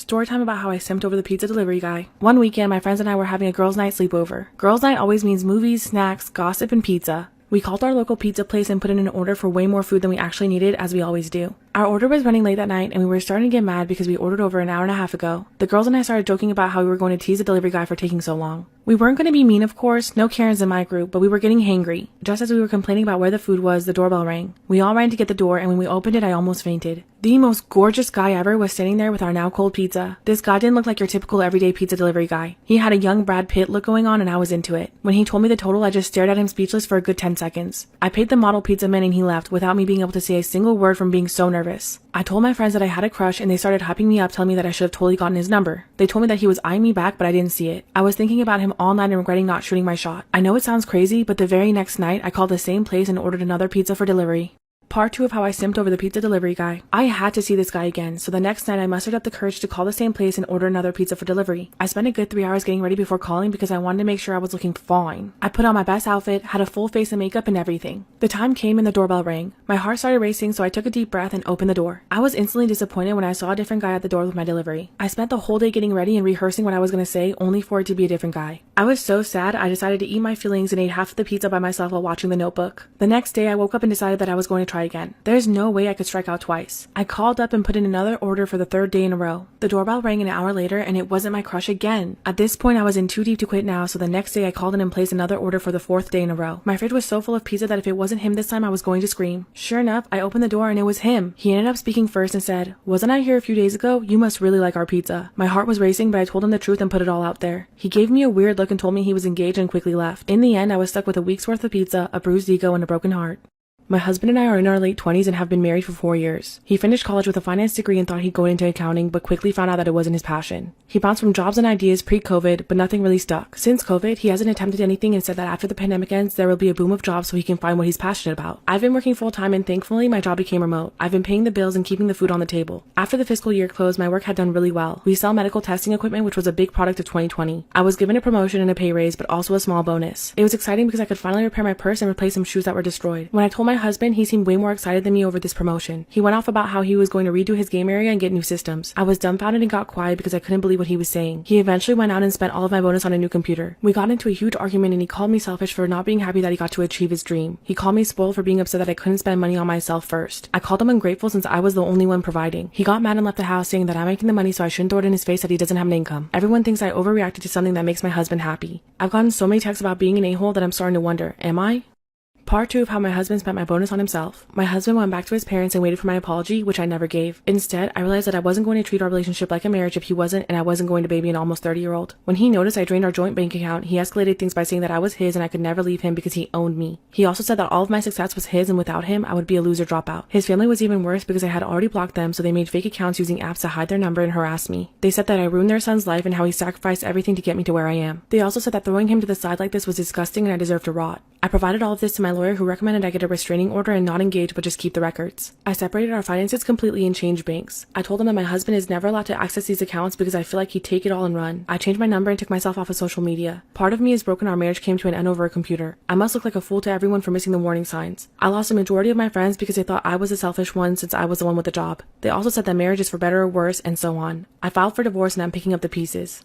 Story time about how I simped over the pizza delivery guy. One weekend, my friends and I were having a girls' night sleepover. Girls' night always means movies, snacks, gossip, and pizza. We called our local pizza place and put in an order for way more food than we actually needed, as we always do. Our order was running late that night, and we were starting to get mad because we ordered over an hour and a half ago. The girls and I started joking about how we were going to tease the delivery guy for taking so long. We weren't going to be mean, of course, no Karens in my group, but we were getting hangry. Just as we were complaining about where the food was, the doorbell rang. We all ran to get the door, and when we opened it, I almost fainted. The most gorgeous guy ever was standing there with our now cold pizza. This guy didn't look like your typical everyday pizza delivery guy. He had a young Brad Pitt look going on, and I was into it. When he told me the total, I just stared at him speechless for a good 10 seconds. I paid the model pizza man and he left without me being able to say a single word from being so nervous. I told my friends that I had a crush, and they started hyping me up, telling me that I should have totally gotten his number. They told me that he was eyeing me back, but I didn't see it. I was thinking about him all night and regretting not shooting my shot. I know it sounds crazy, but the very next night, I called the same place and ordered another pizza for delivery. Part 2 of how I simped over the pizza delivery guy. I had to see this guy again, so the next night I mustered up the courage to call the same place and order another pizza for delivery. I spent a good 3 hours getting ready before calling because I wanted to make sure I was looking fine. I put on my best outfit, had a full face of makeup and everything. The time came and the doorbell rang. My heart started racing, so I took a deep breath and opened the door. I was instantly disappointed when I saw a different guy at the door with my delivery. I spent the whole day getting ready and rehearsing what I was going to say, only for it to be a different guy. I was so sad, I decided to eat my feelings and ate half of the pizza by myself while watching The Notebook. The next day, I woke up and decided that I was going to try again. There's no way I could strike out twice. I called up and put in another order for the 3rd day in a row. The doorbell rang an hour later and it wasn't my crush again. At this point, I was in too deep to quit now, so the next day I called in and placed another order for the 4th day in a row. My fridge was so full of pizza that if it wasn't him this time, I was going to scream. Sure enough, I opened the door and it was him. He ended up speaking first and said, "Wasn't I here a few days ago? You must really like our pizza." My heart was racing, but I told him the truth and put it all out there. He gave me a weird look and told me he was engaged and quickly left. In the end, I was stuck with a week's worth of pizza, a bruised ego, and a broken heart. My husband and I are in our late 20s and have been married for 4 years. He finished college with a finance degree and thought he'd go into accounting, but quickly found out that it wasn't his passion. He bounced from jobs and ideas pre-COVID, but nothing really stuck. Since COVID, he hasn't attempted anything and said that after the pandemic ends, there will be a boom of jobs so he can find what he's passionate about. I've been working full-time and thankfully, my job became remote. I've been paying the bills and keeping the food on the table. After the fiscal year closed, my work had done really well. We sell medical testing equipment, which was a big product of 2020. I was given a promotion and a pay raise, but also a small bonus. It was exciting because I could finally repair my purse and replace some shoes that were destroyed. When I told my husband, he seemed way more excited than me over this promotion. He went off about how he was going to redo his game area and get new systems. I was dumbfounded and got quiet because I couldn't believe what he was saying. He eventually went out and spent all of my bonus on a new computer. We got into a huge argument and he called me selfish for not being happy that he got to achieve his dream. He called me spoiled for being upset that I couldn't spend money on myself first. I called him ungrateful since I was the only one providing. He got mad and left the house saying that I'm making the money so I shouldn't throw it in his face that he doesn't have an income. Everyone thinks I overreacted to something that makes my husband happy. I've gotten so many texts about being an a-hole that I'm starting to wonder, am I? Part 2 of how my husband spent my bonus on himself. My husband went back to his parents and waited for my apology, which I never gave. Instead, I realized that I wasn't going to treat our relationship like a marriage if he wasn't, and I wasn't going to baby an almost 30-year-old. When he noticed I drained our joint bank account, he escalated things by saying that I was his and I could never leave him because he owned me. He also said that all of my success was his and without him, I would be a loser dropout. His family was even worse because I had already blocked them, so they made fake accounts using apps to hide their number and harass me. They said that I ruined their son's life and how he sacrificed everything to get me to where I am. They also said that throwing him to the side like this was disgusting and I deserved to rot. I provided all of this to my lawyer who recommended I get a restraining order and not engage but just keep the records. I separated our finances completely and changed banks. I told him that my husband is never allowed to access these accounts because I feel like he'd take it all and run. I changed my number and took myself off of social media. Part of me is broken our marriage came to an end over a computer. I must look like a fool to everyone for missing the warning signs. I lost a majority of my friends because they thought I was the selfish one since I was the one with the job. They also said that marriage is for better or worse and so on. I filed for divorce and I'm picking up the pieces.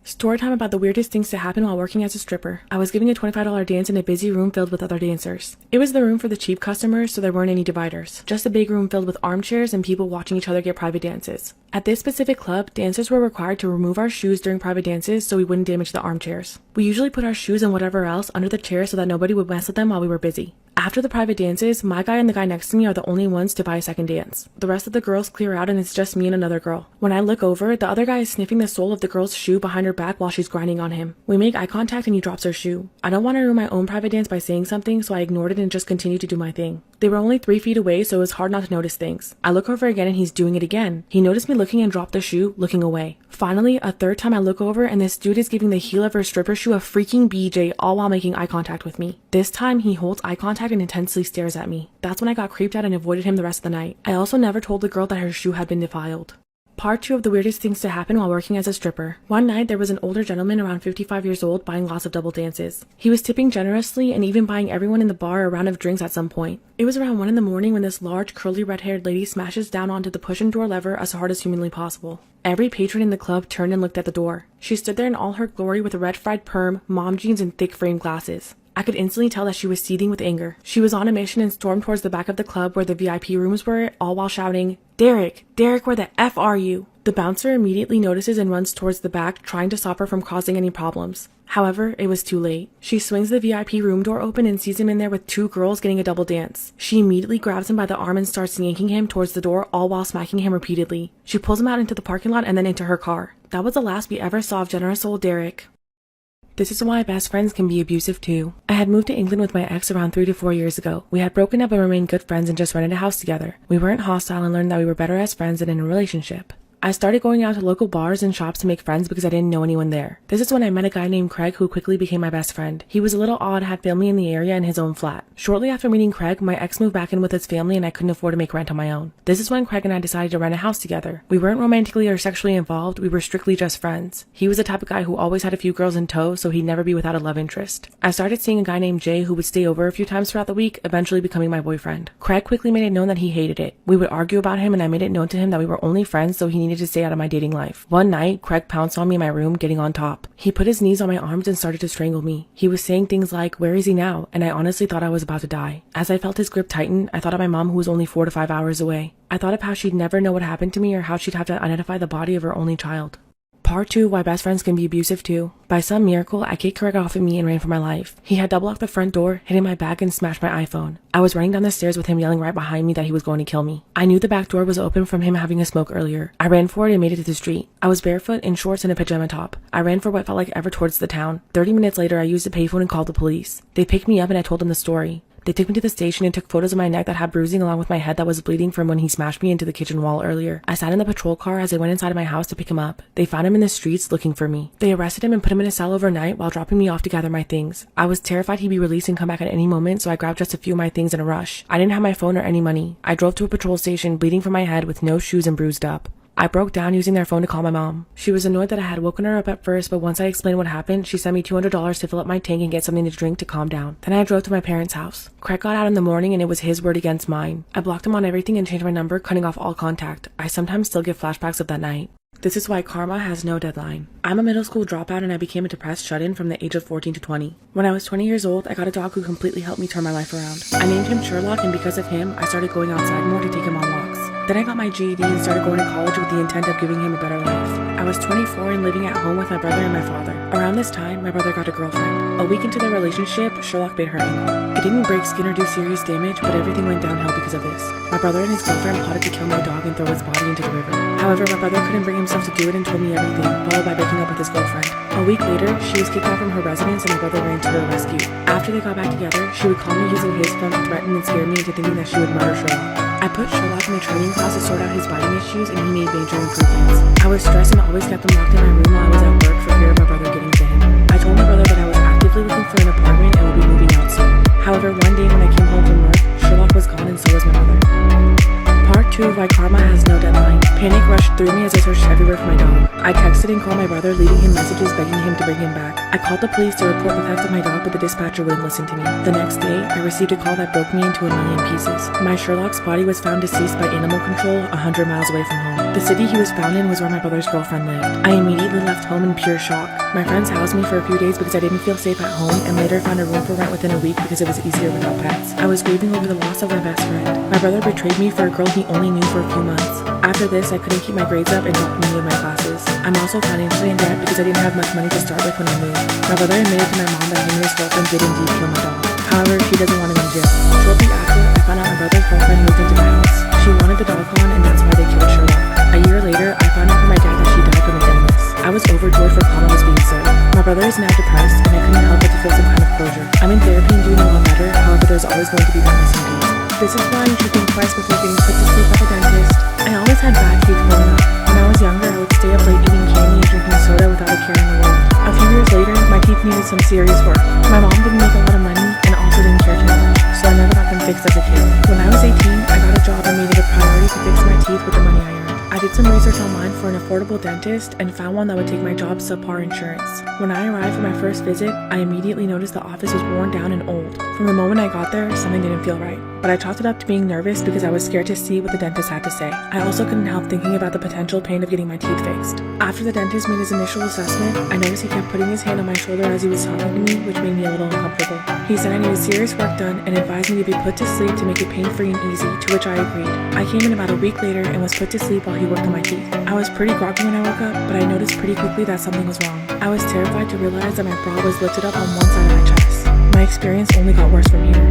Story time about the weirdest things to happen while working as a stripper. I was giving a $25 dance in a busy room filled with other dancers. It was the room for the cheap customers, so there weren't any dividers. Just a big room filled with armchairs and people watching each other get private dances. At this specific club, dancers were required to remove our shoes during private dances so we wouldn't damage the armchairs. We usually put our shoes and whatever else under the chair so that nobody would mess with them while we were busy. After the private dances, my guy and the guy next to me are the only ones to buy a second dance. The rest of the girls clear out and it's just me and another girl. When I look over, the other guy is sniffing the sole of the girl's shoe behind her back while she's grinding on him. We make eye contact and he drops her shoe. I don't want to ruin my own private dance by saying something, so I ignored it and just continued to do my thing. They were only 3 feet away, so it was hard not to notice things. I look over again and he's doing it again. He noticed me looking and dropped the shoe, looking away. Finally, a third time I look over and this dude is giving the heel of her stripper shoe a freaking BJ, all while making eye contact with me. This time, he holds eye contact and intensely stares at me. That's when I got creeped out and avoided him the rest of the night. I also never told the girl that her shoe had been defiled. Part 2 of the weirdest things to happen while working as a stripper. One night, there was an older gentleman around 55 years old buying lots of double dances. He was tipping generously and even buying everyone in the bar a round of drinks at some point. It was around 1 in the morning when this large, curly, red-haired lady smashes down onto the push-and-door lever as hard as humanly possible. Every patron in the club turned and looked at the door. She stood there in all her glory with a red fried perm, mom jeans, and thick framed glasses. I could instantly tell that she was seething with anger. She was on a mission and stormed towards the back of the club where the VIP rooms were, all while shouting, "Derek! Derek, where the F are you?" The bouncer immediately notices and runs towards the back, trying to stop her from causing any problems. However, it was too late. She swings the VIP room door open and sees him in there with 2 girls getting a double dance. She immediately grabs him by the arm and starts yanking him towards the door, all while smacking him repeatedly. She pulls him out into the parking lot and then into her car. That was the last we ever saw of generous old Derek. This is why best friends can be abusive too. I had moved to England with my ex around 3 to 4 years ago. We had broken up and remained good friends and just rented a house together. We weren't hostile and learned that we were better as friends than in a relationship. I started going out to local bars and shops to make friends because I didn't know anyone there. This is when I met a guy named Craig who quickly became my best friend. He was a little odd, had family in the area and his own flat. Shortly after meeting Craig, my ex moved back in with his family and I couldn't afford to make rent on my own. This is when Craig and I decided to rent a house together. We weren't romantically or sexually involved, we were strictly just friends. He was the type of guy who always had a few girls in tow, so he'd never be without a love interest. I started seeing a guy named Jay who would stay over a few times throughout the week, eventually becoming my boyfriend. Craig quickly made it known that he hated it. We would argue about him and I made it known to him that we were only friends, so he needed to stay out of my dating life. One night, Craig pounced on me in my room, getting on top. He put his knees on my arms and started to strangle me. He was saying things like, "Where is he now?" And I honestly thought I was about to die. As I felt his grip tighten, I thought of my mom who was only 4 to 5 hours away. I thought of how she'd never know what happened to me or how she'd have to identify the body of her only child. Part 2, why best friends can be abusive too. By some miracle, I kicked Craig off of me and ran for my life. He had double locked the front door, hit my bag, and smashed my iPhone. I was running down the stairs with him yelling right behind me that he was going to kill me. I knew the back door was open from him having a smoke earlier. I ran for it and made it to the street. I was barefoot, in shorts, and a pajama top. I ran for what felt like ever towards the town. 30 minutes later, I used a payphone and called the police. They picked me up and I told them the story. They took me to the station and took photos of my neck that had bruising along with my head that was bleeding from when he smashed me into the kitchen wall earlier. I sat in the patrol car as they went inside of my house to pick him up. They found him in the streets looking for me. They arrested him and put him in a cell overnight while dropping me off to gather my things. I was terrified he'd be released and come back at any moment, so I grabbed just a few of my things in a rush. I didn't have my phone or any money. I drove to a patrol station bleeding from my head with no shoes and bruised up. I broke down using their phone to call my mom. She was annoyed that I had woken her up at first, but once I explained what happened, she sent me $200 to fill up my tank and get something to drink to calm down. Then I drove to my parents' house. Craig got out in the morning and it was his word against mine. I blocked him on everything and changed my number, cutting off all contact. I sometimes still get flashbacks of that night. This is why karma has no deadline. I'm a middle school dropout and I became a depressed shut-in from the age of 14 to 20. When I was 20 years old, I got a dog who completely helped me turn my life around. I named him Sherlock, and because of him, I started going outside more to take him on walks. Then I got my GED and started going to college with the intent of giving him a better life. I was 24 and living at home with my brother and my father. Around this time, my brother got a girlfriend. A week into their relationship, Sherlock bit her ankle. It didn't break skin or do serious damage, but everything went downhill because of this. My brother and his girlfriend plotted to kill my dog and throw his body into the river. However, my brother couldn't bring himself to do it and told me everything, followed by breaking up with his girlfriend. A week later, she was kicked out from her residence and my brother ran to her rescue. After they got back together, she would call me using his phone to threaten and scare me into thinking that she would murder Sherlock. I put Sherlock in a training class to sort out his biting issues and he made major improvements. I was stressed and always kept him locked in my room while I was at work for fear of my brother getting to him. I told my brother that I was actively looking for an apartment and would be moving out soon. However, one day when I came home from work, Sherlock was gone and so was my mother. Part 2 of why karma has no deadline. Panic rushed through me as I searched everywhere for my dog. I texted and called my brother, leaving him messages begging him to bring him back. I called the police to report the theft of my dog, but the dispatcher wouldn't listen to me. The next day, I received a call that broke me into a million pieces. My Sherlock's body was found deceased by animal control 100 miles away from home. The city he was found in was where my brother's girlfriend lived. I immediately left home in pure shock. My friends housed me for a few days because I didn't feel safe at home and later found a room for rent within a week because it was easier without pets. I was grieving over the loss of my best friend. My brother betrayed me for a girl he only knew for a few months. After this, I couldn't keep my grades up and dropped many of my classes. I'm also financially in debt because I didn't have much money to start with when I moved. My brother admitted to my mom that him and his girlfriend did indeed kill my dog. However, she doesn't want him in jail. Shortly after, I found out my brother's girlfriend moved into the house. She wanted the dog gone and that's why they killed Sherlock. A year later, I found out from my dad that she died from an illness. I was overjoyed for karma was being served. My brother is now depressed and I couldn't help but to feel some kind of closure. I'm in therapy and doing a lot better, however there's always going to be that missing piece. This is why you should think twice before getting put to sleep at the dentist. I always had bad teeth growing up. When I was younger, I would stay up late eating candy and drinking soda without a care in the world. A few years later, my teeth needed some serious work. My mom didn't make a lot of money and also didn't care too much, so I never got them fixed as a kid. When I was 18, I got a job and made it a priority to fix my teeth with the money I earned. I did did some research online for an affordable dentist and found one that would take my job's subpar insurance. When I arrived for my first visit, I immediately noticed the office was worn down and old. From the moment I got there, something didn't feel right. But I chalked it up to being nervous because I was scared to see what the dentist had to say. I also couldn't help thinking about the potential pain of getting my teeth fixed. After the dentist made his initial assessment, I noticed he kept putting his hand on my shoulder as he was talking to me, which made me a little uncomfortable. He said I needed serious work done and advised me to be put to sleep to make it pain-free and easy, to which I agreed. I came in about a week later and was put to sleep while he worked on my teeth. I was pretty groggy when I woke up, but I noticed pretty quickly that something was wrong. I was terrified to realize that my bra was lifted up on one side of my chest. My experience only got worse from here.